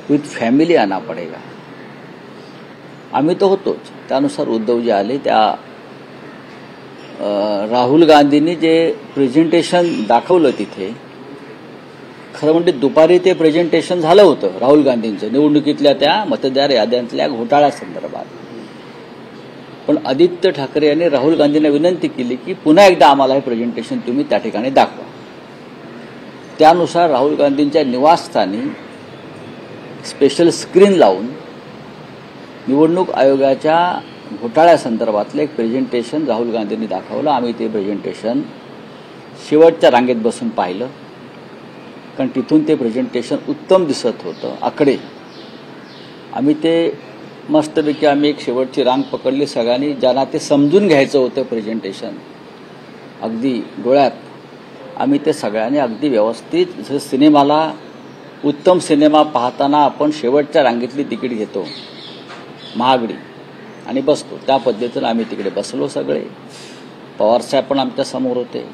With family आना पडेगा। आम्ही तो होतोच, त्यानुसार उद्धवजी आले। त्या राहुल गांधींनी जे प्रेझेंटेशन दाखवलं तिथे, खरं म्हणजे दुपारी ते प्रेझेंटेशन झालं होतं राहुल गांधींचं निवडणुकीतल्या त्या मतदार याद्यांतल्या घोटाळ्यासंदर्भात। पण आदित्य ठाकरे यांनी राहुल गांधींना विनंती केली की पुन्हा एकदा आम्हाला हे प्रेझेंटेशन तुम्ही त्या ठिकाणी दाखवा। त्यानुसार राहुल गांधींच्या निवासस्थानी स्पेशल स्क्रीन लावून निवडणूक आयोगाच्या घोटाळ्यासंदर्भातलं एक प्रेझेंटेशन राहुल गांधींनी दाखवलं। आम्ही ते प्रेझेंटेशन शेवटच्या रांगेत बसून पाहिलं, कारण तिथून ते प्रेझेंटेशन उत्तम दिसत होतं। आकडे आम्ही ते मस्तपैकी आम्ही एक शेवटची रांग पकडली सगळ्यांनी, ज्यांना ते समजून घ्यायचं होतं प्रेझेंटेशन अगदी डोळ्यात, आम्ही ते सगळ्यांनी अगदी व्यवस्थित, जसं सिनेमाला उत्तम सिनेमा पाहताना आपण शेवटच्या रांगेतली तिकीट घेतो महागडी आणि बसतो, त्या पद्धतीनं आम्ही तिकडे बसलो सगळे। पवारसाहेब पण आमच्या समोर होते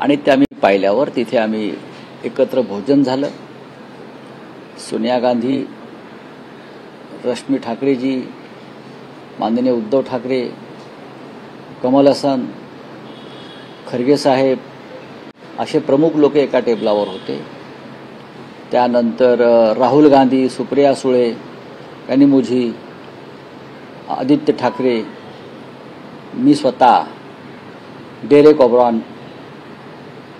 आणि ते आम्ही पाहिल्यावर तिथे आम्ही एकत्र भोजन झालं। सोनिया गांधी, रश्मी ठाकरेजी, माननीय उद्धव ठाकरे, कमल हसन, खरगे साहेब असे प्रमुख लोक एका टेबलावर होते। त्यानंतर राहुल गांधी, सुप्रिया सुळे, कनी मुझी, आदित्य ठाकरे, मी स्वतः, डेरेक ओब्रॉन,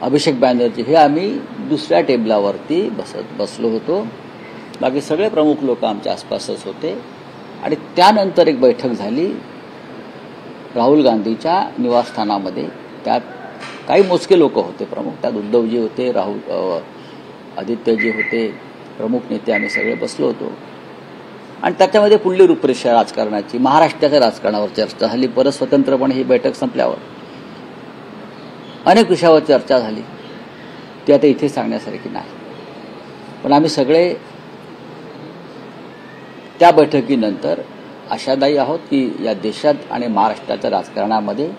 अभिषेक बॅनर्जी, हे आम्ही दुसऱ्या टेबलावरती बसलो होतो। बाकी सगळे प्रमुख लोक आमच्या आसपासच होते। आणि त्यानंतर एक बैठक झाली राहुल गांधीच्या निवासस्थानामध्ये। त्यात काही मोजके लोक होते प्रमुख, त्यात उद्धवजी होते, आदित्यजी होते, प्रमुख नेते, आम्ही सगळे बसलो होतो। आणि त्याच्यामध्ये पुढली रूपरेषा राजकारणाची, महाराष्ट्राच्या राजकारणावर चर्चा झाली। परत स्वतंत्रपणे ही बैठक संपल्यावर अनेक विषयावर चर्चा झाली, ती आता इथे सांगण्यासारखी नाही। पण आम्ही सगळे त्या बैठकीनंतर आशादायी आहोत की या देशात आणि महाराष्ट्राच्या राजकारणामध्ये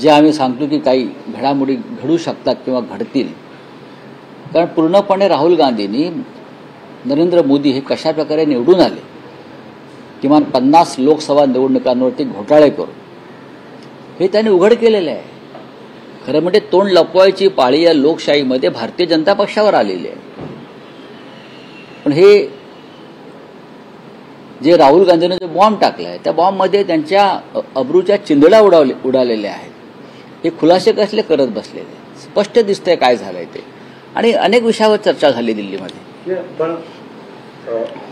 जे आम्ही सांगतो की काही घडामोडी घडू शकतात किंवा घडतील, कारण पूर्णपणे राहुल गांधींनी नरेंद्र मोदी हे कशा प्रकारे निवडून आले, किमान 50 लोकसभा निवडणुकांवरती घोटाळे करून, हे त्यांनी उघड केलेलं आहे। खरं म्हणजे तोंड लपवायची पाळी या लोकशाहीमध्ये भारतीय जनता पक्षावर आलेली आहे। पण हे जे राहुल गांधींनी जो बॉम्ब टाकलाय, त्या बॉम्बमध्ये त्यांच्या अब्रूच्या चिंधड्या उडालेल्या आहेत। हे खुलासे कसले करत बसलेले, स्पष्ट दिसतंय काय झालंय ते। आणि अनेक विषयावर चर्चा झाली दिल्लीमध्ये। पण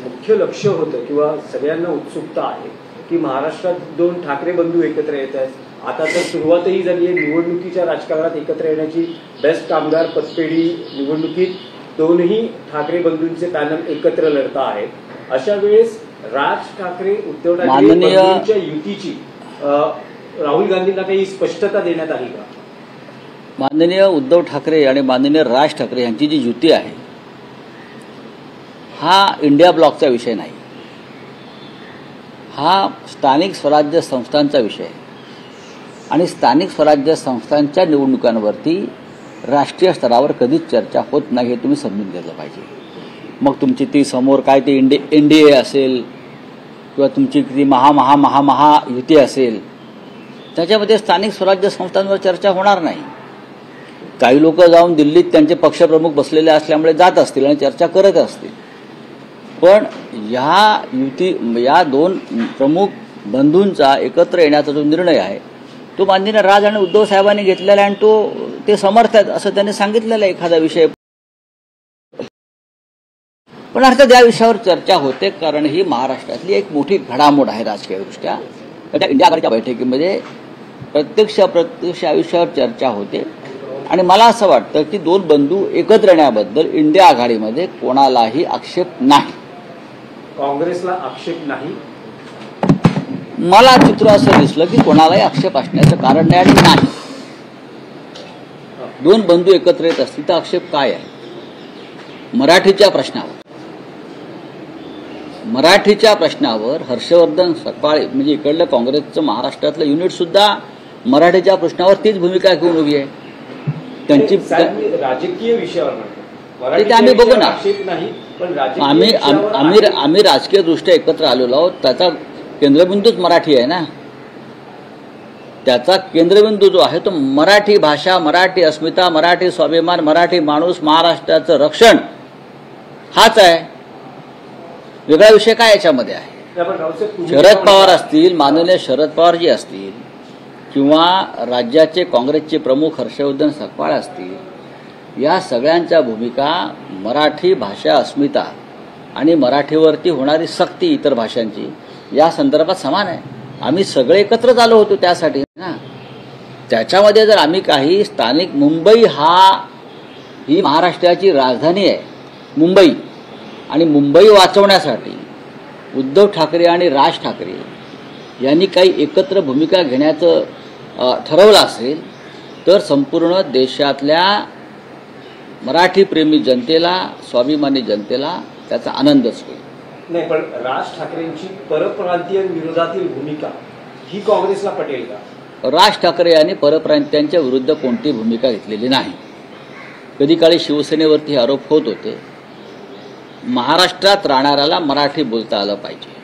मुख्य लक्ष होतं किंवा सगळ्यांना उत्सुकता आहे की महाराष्ट्रात दोन ठाकरे बंधू एकत्र येत आहेत। आता तर सुरुवातही झाली आहे निवडणुकीच्या राजकारणात एकत्र येण्याची। बेस्ट कामगार पतपेढी निवडणुकीत दोनही ठाकरे बंधूंचे पॅनल एकत्र लढता आहेत। अशा वेळेस राज ठाकरे उद्धव ठाकरे युतीची राहुल गांधींना काही स्पष्टता देण्यात आली का? माननीय उद्धव ठाकरे आणि माननीय राज ठाकरे यांची जी युती आहे, हा इंडिया ब्लॉकचा विषय नाही, हा स्थानिक स्वराज्य संस्थांचा विषय आहे। आणि स्थानिक स्वराज्य संस्थांच्या निवडणुकांवरती राष्ट्रीय स्तरावर कधीच चर्चा होत नाही, हे तुम्ही समजून घेतलं पाहिजे। मग तुमची ती समोर काय ती NDA असेल किंवा तुमची ती महायुती असेल, त्याच्यामध्ये स्थानिक स्वराज्य संस्थांवर चर्चा होणार नाही। काही लोक जाऊन दिल्लीत त्यांचे पक्षप्रमुख बसलेले असल्यामुळे जात असतील आणि चर्चा करत असतील, पण या दोन प्रमुख बंधूंचा एकत्र येण्याचा जो निर्णय आहे तो माननीय राज आणि उद्धव साहेबांनी घेतलेला आहे आणि ते समर्थ आहेत असं त्यांनी सांगितलेलं आहे। एखादा विषय पण अर्थात या विषयावर चर्चा होते, कारण ही महाराष्ट्रातली एक मोठी घडामोड आहे राजकीयदृष्ट्या। त्या इंडिया आघाडीच्या बैठकीमध्ये प्रत्यक्ष या विषयावर चर्चा होते। आणि मला असं वाटतं की दोन बंधू एकत्र येण्याबद्दल इंडिया आघाडीमध्ये कोणालाही आक्षेप नाही, काँग्रेसला आक्षेप नाही। मला चित्र असं दिसलं की कोणालाही आक्षेप असण्याचं कारण नाही आणि नाही। दोन बंधू एकत्र येत असतील तर आक्षेप काय आहे? मराठीच्या प्रश्नावर हर्षवर्धन सपकाळ म्हणजे इकडलं काँग्रेसचं महाराष्ट्रातलं युनिट सुद्धा मराठीच्या प्रश्नावर तीच भूमिका घेऊन उभी आहे। त्यांची राजकीय विषयावर ते आम्ही बघू ना. नाही, पण आम्ही राजकीय दृष्ट्या एकत्र आलेलो आहोत. त्याचा केंद्रबिंदूच मराठी आहे ना. त्याचा केंद्रबिंदू जो आहे तो मराठी भाषा, मराठी अस्मिता, मराठी स्वाभिमान, मराठी माणूस, महाराष्ट्राचं रक्षण हाच आहे. वेगळा विषय काय याच्यामध्ये आहे? शरद पवार असतील, माननीय शरद पवारजी असतील, किंवा राज्याचे काँग्रेसचे प्रमुख हर्षवर्धन सकपाळ असतील, या सगळ्यांच्या भूमिका मराठी भाषा अस्मिता आणि मराठीवरती होणारी सक्ती इतर भाषांची या संदर्भात समान आहे. आम्ही सगळे एकत्रच आलो होतो त्यासाठी ना. त्याच्यामध्ये जर आम्ही काही स्थानिक, मुंबई ही महाराष्ट्राची राजधानी आहे मुंबई, आणि मुंबई वाचवण्यासाठी उद्धव ठाकरे आणि राज ठाकरे यांनी काही एकत्र भूमिका घेण्याचं ठरवलं असेल तर संपूर्ण देशातल्या मराठीप्रेमी जनतेला, स्वाभिमानी जनतेला त्याचा आनंदच होईल. नाही, पण राज ठाकरेंची परप्रांतीय विरोधातील भूमिका ही काँग्रेसला पटेल का? राज ठाकरे यांनी परप्रांतीयांच्या विरुद्ध कोणती भूमिका घेतलेली नाही. कधी काळी शिवसेनेवरती आरोप होत होते. महाराष्ट्रात राहणाऱ्याला मराठी बोलता आलं पाहिजे.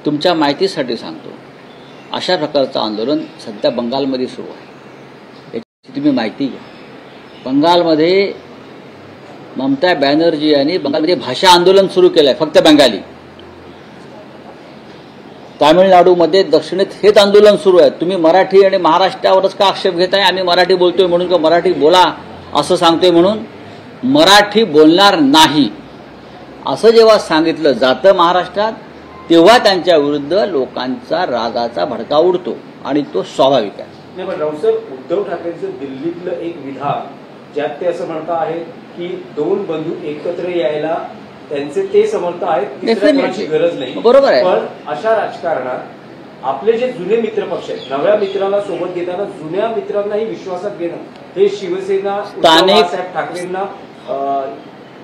तुमच्या माहितीसाठी सांगतो, अशा प्रकारचं आंदोलन सध्या बंगालमध्ये सुरू आहे. याची तुम्ही माहिती घ्या. बंगालमध्ये ममता बॅनर्जी यांनी बंगालमध्ये भाषा आंदोलन सुरू केलं आहे, फक्त बंगाली. तामिळनाडूमध्ये दक्षिणेत हेच आंदोलन सुरू आहे. तुम्ही मराठी आणि महाराष्ट्रावरच का आक्षेप घेताय? आम्ही मराठी बोलतोय म्हणून, का मराठी बोला असं सांगतोय म्हणून? मराठी बोलणार नाही असं जेव्हा सांगितलं जातं महाराष्ट्रात, तेव्हा त्यांच्या विरुद्ध लोकांचा रागाचा भडका उडतो, आणि तो स्वाभाविक आहे. नाही, पण राऊत साहेब, उद्धव ठाकरेंचं दिल्लीतलं एक विधान ज्यात ते असं म्हणता आहेत की दोन बंधू एकत्र यायला त्यांचे ते समर्थ आहेत, तिसऱ्याची गरज नाही. बरोबर आहे. पण अशा राजकारणात आपले जे जुने मित्र पक्ष आहेत, नव्या मित्राला सोबत घेताना जुन्या मित्रांनाही विश्वासात घेणं हे शिवसेना बाळासाहेब ठाकरेंना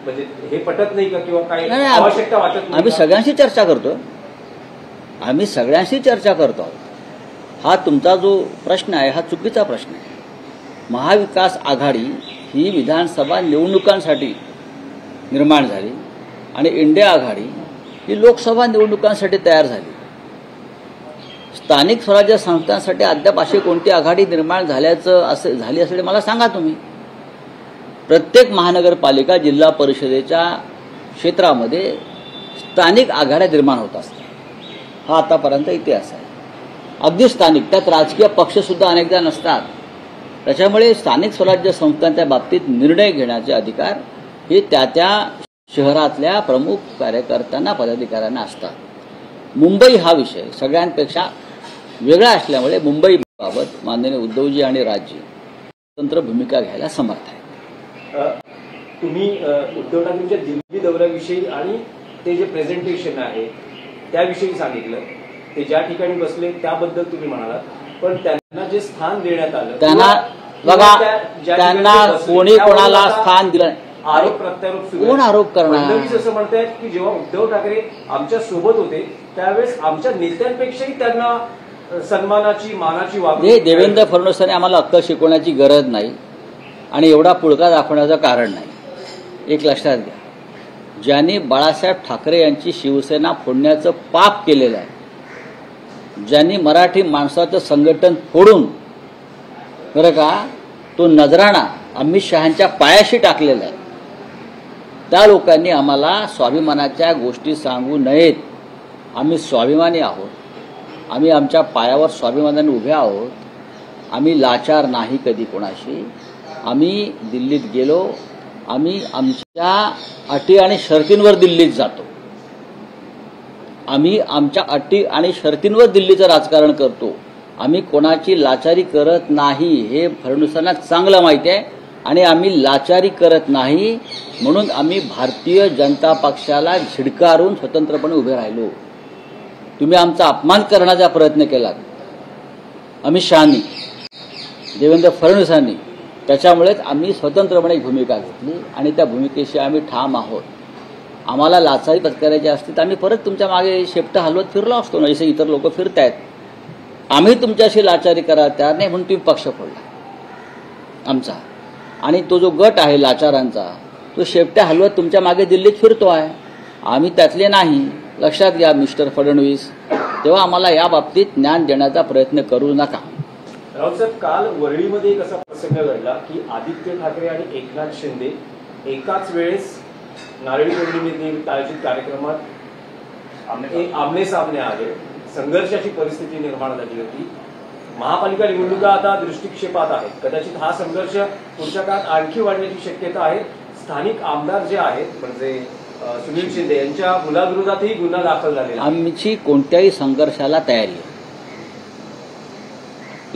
म्हणजे हे पटत नाही का, किंवा काही आवश्यकता वाटत नाही? आम्ही सगळ्यांशी चर्चा करतो. आम्ही सगळ्यांशी चर्चा करतो आहोत. हा तुमचा जो प्रश्न आहे हा चुकीचा प्रश्न आहे. महाविकास आघाडी ही विधानसभा निवडणुकांसाठी निर्माण झाली, आणि इंडिया आघाडी ही लोकसभा निवडणुकांसाठी तयार झाली. स्थानिक स्वराज्य संस्थांसाठी अद्याप अशी कोणती आघाडी निर्माण झाली असेल मला सांगा तुम्ही. प्रत्येक महानगरपालिका, जिल्हा परिषदेच्या क्षेत्रामध्ये स्थानिक आघाड्या निर्माण होत असतात. हा आतापर्यंत इतिहास आहे. अगदी स्थानिक, त्यात राजकीय पक्षसुद्धा अनेकदा नसतात. त्याच्यामुळे स्थानिक स्वराज्य संस्थांच्या बाबतीत निर्णय घेण्याचे अधिकार हे त्या शहरातल्या प्रमुख कार्यकर्त्यांना, पदाधिकाऱ्यांना असतात. मुंबई हा विषय सगळ्यांपेक्षा वेगळा असल्यामुळे मुंबईबाबत माननीय उद्धवजी आणि राजजी स्वतंत्र भूमिका घ्यायला समर्थ आहे. तुम्ही उद्धव ठाकरेंच्या दिल्ली दौऱ्याविषयी आणि ते जे प्रेझेंटेशन आहे त्याविषयी सांगितलं. ते ज्या ठिकाणी बसले त्याबद्दल तुम्ही म्हणालात, पण त्यांना जे स्थान देण्यात आलं, त्यांना बघा, त्यांना कोणी कोणाला स्थान दिलं? आरोप प्रत्यारोप सुरू. कोण आरोप करणार? फडणवीस असं म्हणतायत की जेव्हा उद्धव ठाकरे आमच्या सोबत होते त्यावेळेस आमच्या नेत्यांपेक्षाही त्यांना सन्मानाची, मानाची वागणूक. देवेंद्र फडणवीसांनी आम्हाला अक्कल शिकवण्याची गरज नाही आणि एवढा पुळका दाखवण्याचं कारण नाही. एक लक्षात घ्या, ज्यांनी बाळासाहेब ठाकरे यांची शिवसेना फोडण्याचं पाप केलेलं आहे, ज्यांनी मराठी माणसाचं संघटन फोडून बरं का तो नजराणा अमित शहांच्या पायाशी टाकलेला आहे, त्या लोकांनी आम्हाला स्वाभिमानाच्या गोष्टी सांगू नयेत. आम्ही स्वाभिमानी आहोत. आम्ही आमच्या पायावर स्वाभिमानाने उभे आहोत. आम्ही लाचार नाही कधी कोणाशी. आम्ही दिल्लीत गेलो, आम्ही आमच्या अटी आणि शर्तींवर दिल्लीत जातो. आम्ही आमच्या अटी आणि शर्तींवर दिल्लीचं राजकारण करतो. आम्ही कोणाची लाचारी करत नाही हे फडणवीसांना चांगलं माहिती आहे, आणि आम्ही लाचारी करत नाही म्हणून आम्ही भारतीय जनता पक्षाला झिडकारून स्वतंत्रपणे उभे राहिलो. तुम्ही आमचा अपमान करण्याचा प्रयत्न केलात अमित शहानी, देवेंद्र फडणवीसांनी. त्याच्यामुळेच आम्ही स्वतंत्रपणे भूमिका घेतली आणि त्या भूमिकेशी आम्ही ठाम आहोत. आम्हाला लाचारी पत्करायची असती तर आम्ही परत तुमच्या मागे शेपटं हलवत फिरलो असतो ना, जसे इतर लोक फिरतायत. आम्ही तुमच्याशी लाचारी करायला तयार नाही म्हणून तुम्ही पक्ष फोडला आमचा. आणि तो जो गट आहे लाचारांचा तो शेपट्या हलवत तुमच्या मागे दिल्लीत फिरतो आहे. आम्ही त्यातले नाही. लक्षात घ्या मिस्टर फडणवीस, तेव्हा आम्हाला या बाबतीत ज्ञान देण्याचा प्रयत्न करू नका. राऊत साहेब, काल वरळीमध्ये एक असा प्रसंग घडला की आदित्य ठाकरे आणि एकनाथ शिंदे एकाच वेळेस नारळी पौर्णिमेतील आयोजित कार्यक्रमात आमने सामने आले. संघर्षाची परिस्थिती निर्माण झाली होती. महापालिका निवडणुका आता दृष्टिक्षेपात आहेत. कदाचित हा संघर्ष पुढच्या काळात आणखी वाढण्याची शक्यता आहे. स्थानिक आमदार जे आहेत म्हणजे सुनील शिंदे यांच्या मुलाविरोधातही गुन्हा दाखल झालेला आहे. आमची कोणत्याही संघर्षाला तयारी आहे.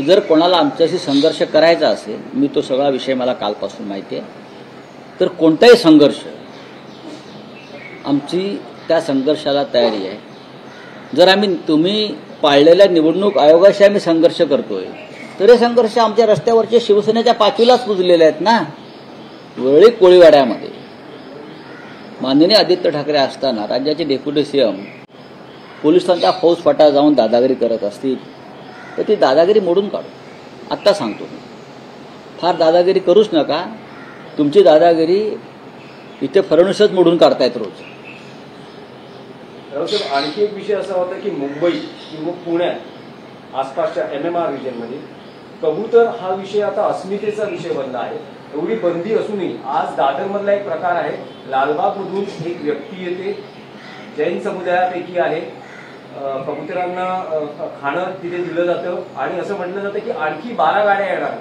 जर कोणाला आमच्याशी संघर्ष करायचा असेल, मी तो सगळा विषय मला कालपासून माहिती आहे, तर कोणताही संघर्ष आमची त्या संघर्षाला तयारी आहे. जर तुम्ही पाळलेल्या निवडणूक आयोगाशी आम्ही संघर्ष करतोय, तर हे संघर्ष आमच्या रस्त्यावरचे शिवसेनेच्या पाचवीलाच पुजलेले आहेत ना. वरळी कोळीवाड्यामध्ये माननीय आदित्य ठाकरे असताना राज्याचे डेप्युटी सीएम पोलिसांचा फौजफाटा जाऊन दादागिरी करत असतील, तर ती दादागिरी मोडून काढू. आत्ता सांगतो मी, फार दादागिरी करूच नका. तुमची दादागिरी इथे फडणवीसच मोडून काढतायत रोज. आणखी एक विषय असा होता की मुंबई किंवा पुण्यात आसपासच्या MMR रिजनमध्ये कबूतर हा विषय आता अस्मितेचा विषय बनला आहे. एवढी बंदी असूनही आज दादरमधला एक प्रकार आहे. लालबागमधून एक व्यक्ती येते, जैन समुदायापैकी आहे. कबुतरांना खाणं तिथे दिलं जातं आणि असं म्हटलं जातं की आणखी 12 गाड्या येणार.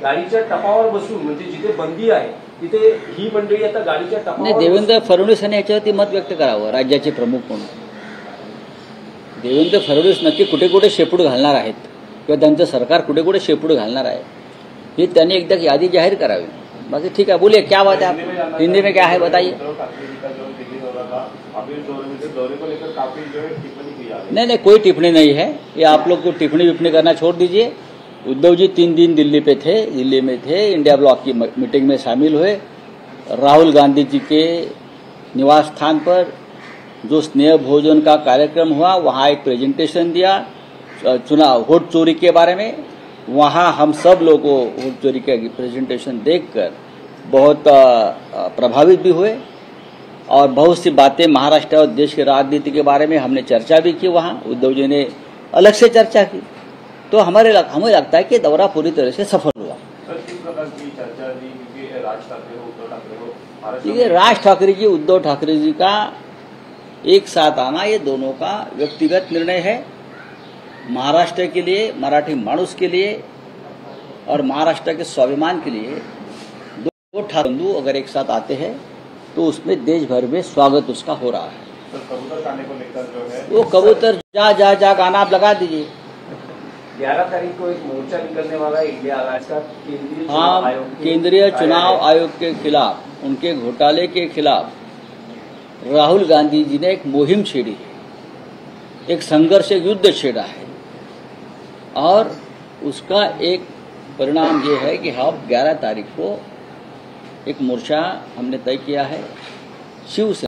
गाडीच्या टपावर बसून, म्हणजे जिथे बंदी आहे तिथे ही मंडळी आता गाडीच्या टपावर. देवेंद्र फडणवीसांनी याच्यावरती मत व्यक्त करावं. राज्याचे प्रमुख म्हणून देवेंद्र फडणवीस नक्की कुठे कुठे शेपूट घालणार आहेत किंवा त्यांचं सरकार कुठे कुठे शेपूट घालणार आहे हे त्यांनी एकदा यादी जाहीर करावी. बाकी ठीक है, बोलिए क्या बात है, आप हिंदी में क्या है बताइए. नहीं, कोई टिप्पणी नहीं है. ये आप लोग को टिप्पणी विप्पणी करना छोड़ दीजिए. उद्धव जी 3 दिन दिल्ली में थे, इंडिया ब्लॉक की मीटिंग में शामिल हुए. राहुल गांधी जी के निवास स्थान पर जो स्नेह भोजन का कार्यक्रम हुआ, वहाँ एक प्रेजेंटेशन दिया चुनाव वोट चोरी के बारे में. वहाँ हम सब लोगों को वोट चोरी का प्रेजेंटेशन देखकर बहुत प्रभावित भी हुए और बहुत सी बातें महाराष्ट्र और देश की राजनीति के बारे में हमने चर्चा भी की. वहाँ उद्धव जी ने अलग से चर्चा की. तो हमें लगता है कि दौरा पूरी तरह से सफल हुआ. ये राज ठाकरे जी, उद्धव ठाकरे जी का एक साथ आना, ये दोनों का व्यक्तिगत निर्णय है. महाराष्ट्र के लिए, मराठी मानुस के लिए और महाराष्ट्र के स्वाभिमान के लिए दो ठाकरे बंधु अगर एक साथ आते हैं तो उसमें देश भर में स्वागत उसका हो रहा है. कबूतर खाने को लेकर जो है वो कबूतर जा गाना आप लगा दीजिए. 11 तारीख को एक मोर्चा निकलने वाला है इंडिया अलायंस का केंद्रीय चुनाव आयोग के खिलाफ, उनके घोटाले के खिलाफ राहुल गांधी जी ने एक मुहिम छेड़ी है, एक संघर्ष, एक युद्ध छेड़ा है. और उसका एक परिणाम ये है कि हम 11 तारीख को एक मोर्चा हमने तय किया है शिवसेना